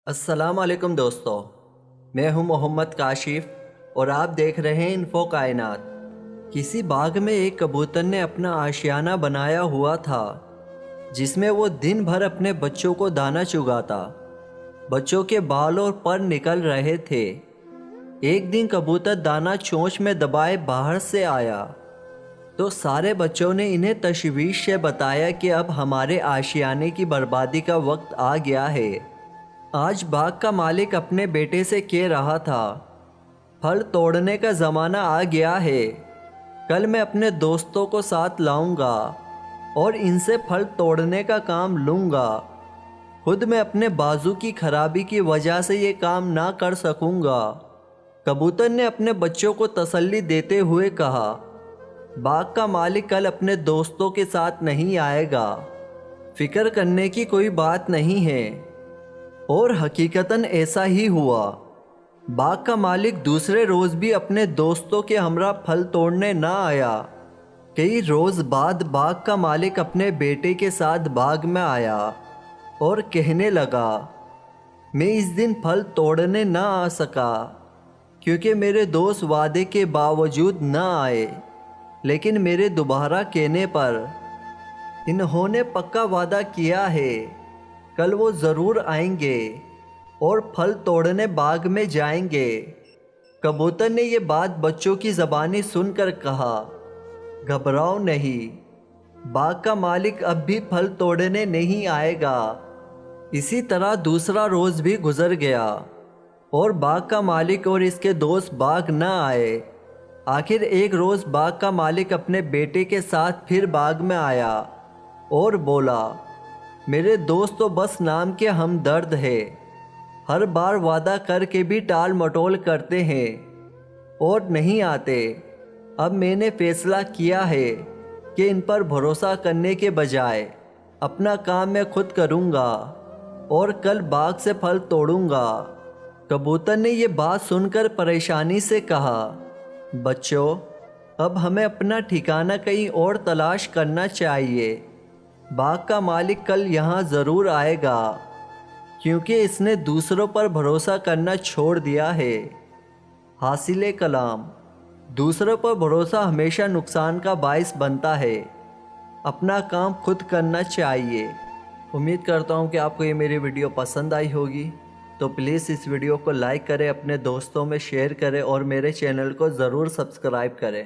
السلام علیکم دوستو، میں ہوں محمد کاشف اور آپ دیکھ رہے ہیں انفو کائنات۔ کسی باغ میں ایک کبوتر نے اپنا آشیانہ بنایا ہوا تھا جس میں وہ دن بھر اپنے بچوں کو دانہ چگاتا۔ بچوں کے بال اور پر نکل رہے تھے۔ ایک دن کبوتر دانہ چونچ میں دبائے باہر سے آیا تو سارے بچوں نے انہیں تشویش سے بتایا کہ اب ہمارے آشیانے کی بربادی کا وقت آ گیا ہے۔ آج باغ کا مالک اپنے بیٹے سے کہہ رہا تھا، پھل توڑنے کا زمانہ آ گیا ہے۔ کل میں اپنے دوستوں کو ساتھ لاؤں گا اور ان سے پھل توڑنے کا کام لوں گا۔ خود میں اپنے بازو کی خرابی کی وجہ سے یہ کام نہ کر سکوں گا۔ کبوتر نے اپنے بچوں کو تسلی دیتے ہوئے کہا، باغ کا مالک کل اپنے دوستوں کے ساتھ نہیں آئے گا، فکر کرنے کی کوئی بات نہیں ہے۔ اور حقیقتاً ایسا ہی ہوا۔ باغ کا مالک دوسرے روز بھی اپنے دوستوں کے ہمراہ پھل توڑنے نہ آیا۔ کئی روز بعد باغ کا مالک اپنے بیٹے کے ساتھ باغ میں آیا اور کہنے لگا، میں اس دن پھل توڑنے نہ آ سکا کیونکہ میرے دوست وعدے کے باوجود نہ آئے، لیکن میرے دوبارہ کہنے پر انہوں نے پکا وعدہ کیا ہے کل وہ ضرور آئیں گے اور پھل توڑنے باغ میں جائیں گے۔ کبوتر نے یہ بات بچوں کی زبانی سن کر کہا، گھبراؤ نہیں، باغ کا مالک اب بھی پھل توڑنے نہیں آئے گا۔ اسی طرح دوسرا روز بھی گزر گیا اور باغ کا مالک اور اس کے دوست باغ نہ آئے۔ آخر ایک روز باغ کا مالک اپنے بیٹے کے ساتھ پھر باغ میں آیا اور بولا، میرے دوست تو بس نام کے ہمدرد ہے، ہر بار وعدہ کر کے بھی ٹال مٹول کرتے ہیں اور نہیں آتے۔ اب میں نے فیصلہ کیا ہے کہ ان پر بھروسہ کرنے کے بجائے اپنا کام میں خود کروں گا اور کل باغ سے پھل توڑوں گا۔ کبوتر نے یہ بات سن کر پریشانی سے کہا، بچوں، اب ہمیں اپنا ٹھکانہ کہیں اور تلاش کرنا چاہیے۔ باغ کا مالک کل یہاں ضرور آئے گا کیونکہ اس نے دوسروں پر بھروسہ کرنا چھوڑ دیا ہے۔ حاصل کلام، دوسروں پر بھروسہ ہمیشہ نقصان کا باعث بنتا ہے، اپنا کام خود کرنا چاہیے۔ امید کرتا ہوں کہ آپ کو یہ میری ویڈیو پسند آئی ہوگی، تو پلیز اس ویڈیو کو لائک کریں، اپنے دوستوں میں شیئر کریں اور میرے چینل کو ضرور سبسکرائب کریں۔